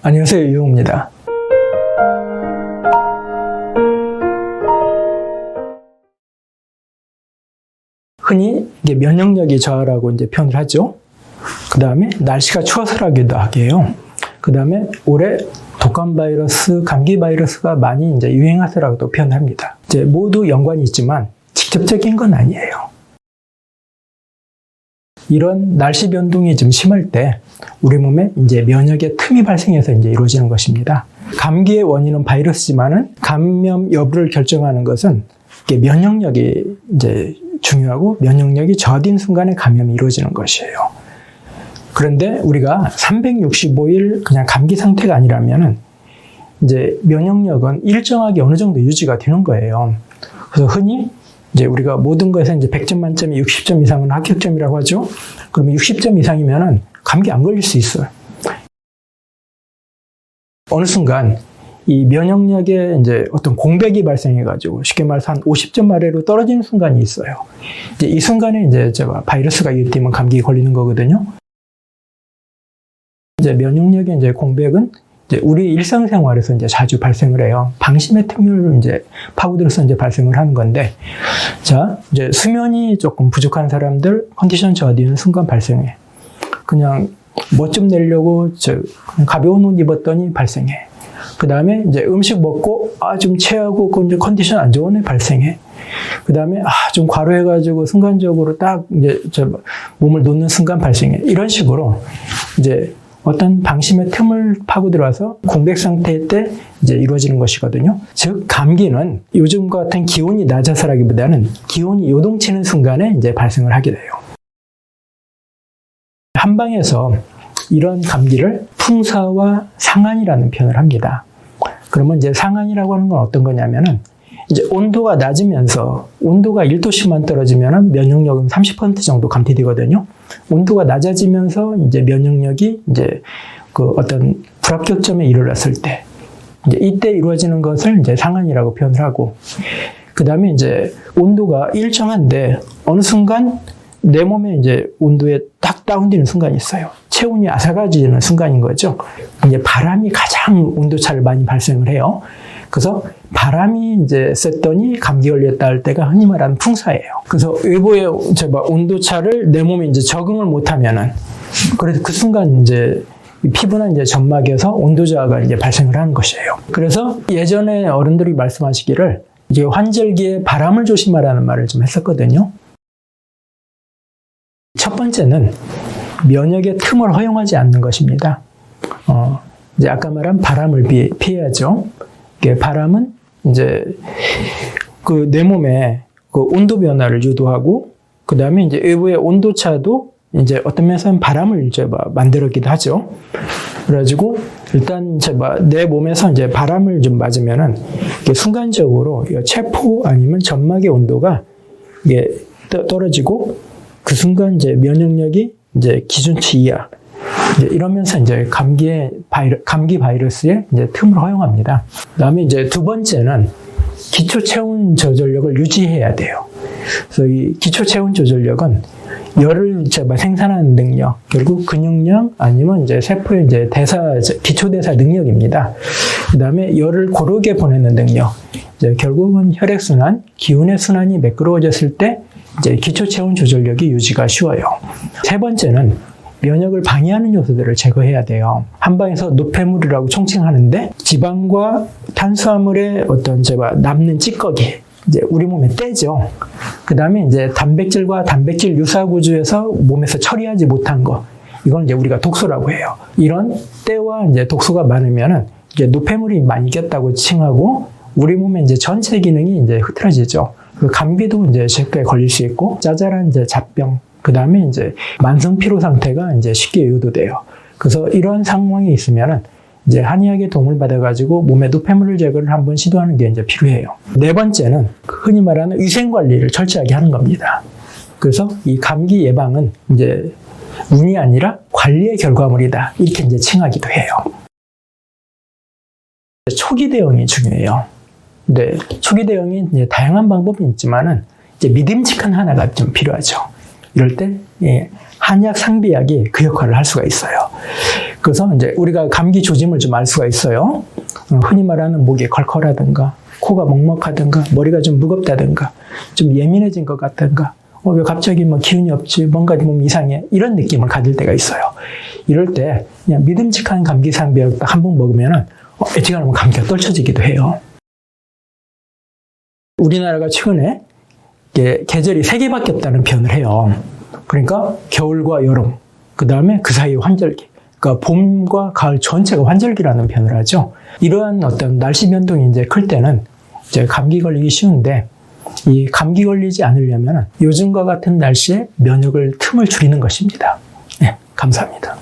안녕하세요, 유용입니다. 흔히 이게 면역력이 저하라고 이제 표현을 하죠. 그 다음에 날씨가 추워서라기도 하게요. 그 다음에 올해 독감 바이러스, 감기 바이러스가 많이 이제 유행하더라고도 표현합니다. 이제 모두 연관이 있지만 직접적인 건 아니에요. 이런 날씨 변동이 좀 심할 때 우리 몸에 이제 면역의 틈이 발생해서 이제 이루어지는 것입니다. 감기의 원인은 바이러스지만은 감염 여부를 결정하는 것은 이게 면역력이 이제 중요하고 면역력이 저하된 순간에 감염이 이루어지는 것이에요. 그런데 우리가 365일 그냥 감기 상태가 아니라면은 이제 면역력은 일정하게 어느 정도 유지가 되는 거예요. 그래서 흔히 이제 우리가 모든 것에 이제 100점 만점에 60점 이상은 합격점이라고 하죠. 그러면 60점 이상이면은 감기 안 걸릴 수 있어요. 어느 순간 이 면역력에 이제 어떤 공백이 발생해가지고 쉽게 말해서 한 50점 아래로 떨어지는 순간이 있어요. 이제 이 순간에 이제 제가 바이러스가 유입되면 감기에 걸리는 거거든요. 이제 면역력의 이제 공백은 이제 우리 일상생활에서 이제 자주 발생을 해요. 방심의 틈을 이제 파고들어서 이제 발생을 하는 건데, 자, 이제 수면이 조금 부족한 사람들 컨디션 저하되는 순간 발생해. 그냥 뭐 좀 내려고 그냥 가벼운 옷 입었더니 발생해. 그 다음에 이제 음식 먹고 좀 체하고 이제 컨디션 안 좋은 애 발생해. 그 다음에 좀 과로해가지고 순간적으로 딱 이제 몸을 놓는 순간 발생해. 이런 식으로 이제 어떤 방심의 틈을 파고들어서 공백 상태 때 이제 이루어지는 것이거든요. 즉 감기는 요즘과 같은 기온이 낮아서라기보다는 기온이 요동치는 순간에 이제 발생을 하게 돼요. 한방에서 이런 감기를 풍사와 상한이라는 표현을 합니다. 그러면 이제 상한이라고 하는 건 어떤 거냐면은 이제 온도가 낮으면서 온도가 1도씩만 떨어지면은 면역력은 30% 정도 감퇴되거든요. 온도가 낮아지면서 이제 면역력이 이제 그 어떤 불합격점에 이르렀을 때 이제 이때 이루어지는 것을 이제 상한이라고 표현을 하고, 그 다음에 이제 온도가 일정한데 어느 순간 내 몸에 이제 온도에 딱 다운되는 순간이 있어요. 체온이 아삭아지는 순간인 거죠. 이제 바람이 가장 온도차를 많이 발생을 해요. 그래서 바람이 이제 셌더니 감기 걸렸다 할 때가 흔히 말하는 풍사예요. 그래서 외부의 온도차를 내 몸에 이제 적응을 못하면은, 그래서 그 순간 이제 피부나 이제 점막에서 온도 저하가 이제 발생을 하는 것이에요. 그래서 예전에 어른들이 말씀하시기를 이제 환절기에 바람을 조심하라는 말을 좀 했었거든요. 첫 번째는 면역의 틈을 허용하지 않는 것입니다. 이제 아까 말한 바람을 피해야죠. 바람은 이제 그 내 몸에 그 온도 변화를 유도하고, 그 다음에 이제 외부의 온도차도 이제 어떤 면에서는 바람을 이제 만들었기도 하죠. 그래가지고 일단 내 몸에서 이제 바람을 좀 맞으면은 이게 순간적으로 체포 아니면 점막의 온도가 이게 떨어지고, 그 순간 이제 면역력이 이제 기준치 이하. 이제 이러면서 이제 감기 바이러스의 이제 틈을 허용합니다. 그다음에 이제 두 번째는 기초 체온 조절력을 유지해야 돼요. 그래서 이 기초 체온 조절력은 열을 생산하는 능력, 결국 근육량 아니면 이제 세포의 이제 기초 대사 능력입니다. 그다음에 열을 고르게 보내는 능력, 이제 결국은 혈액 순환, 기운의 순환이 매끄러워졌을 때 이제 기초 체온 조절력이 유지가 쉬워요. 세 번째는 면역을 방해하는 요소들을 제거해야 돼요. 한방에서 노폐물이라고 총칭하는데 지방과 탄수화물의 어떤 남는 찌꺼기, 이제 우리 몸에 떼죠. 그 다음에 이제 단백질과 단백질 유사 구조에서 몸에서 처리하지 못한 거, 이건 이제 우리가 독소라고 해요. 이런 때와 이제 독소가 많으면은 이제 노폐물이 많이 꼈다고 칭하고 우리 몸의 이제 전체 기능이 이제 흐트러지죠. 감기도 이제 쉽게 걸릴 수 있고, 짜잘한 이제 잡병, 그 다음에 이제 만성 피로 상태가 이제 쉽게 유도돼요. 그래서 이런 상황이 있으면은 이제 한의학의 도움을 받아가지고 몸의 노폐물을 제거를 한번 시도하는 게 이제 필요해요. 네 번째는 흔히 말하는 위생 관리를 철저하게 하는 겁니다. 그래서 이 감기 예방은 이제 운이 아니라 관리의 결과물이다, 이렇게 이제 칭하기도 해요. 초기 대응이 중요해요. 네, 초기 대응이 이제 다양한 방법이 있지만은 이제 믿음직한 하나가 좀 필요하죠. 이럴 때 한약 상비약이 그 역할을 할 수가 있어요. 그래서 이제 우리가 감기 조짐을 좀 알 수가 있어요. 흔히 말하는 목이 컬컬하든가, 코가 먹먹하든가, 머리가 좀 무겁다든가, 좀 예민해진 것 같든가, 왜 갑자기 뭐 기운이 없지, 뭔가 몸 이상해, 이런 느낌을 가질 때가 있어요. 이럴 때 그냥 믿음직한 감기상비약 한 번 먹으면은 애지간하면 감기가 떨쳐지기도 해요. 우리나라가 최근에 계절이 3개밖에 없다는 표현을 해요. 그러니까 겨울과 여름, 그 다음에 그 사이 환절기. 그러니까 봄과 가을 전체가 환절기라는 표현을 하죠. 이러한 어떤 날씨 변동이 이제 클 때는 이제 감기 걸리기 쉬운데, 이 감기 걸리지 않으려면 요즘과 같은 날씨에 면역을 틈을 줄이는 것입니다. 네, 감사합니다.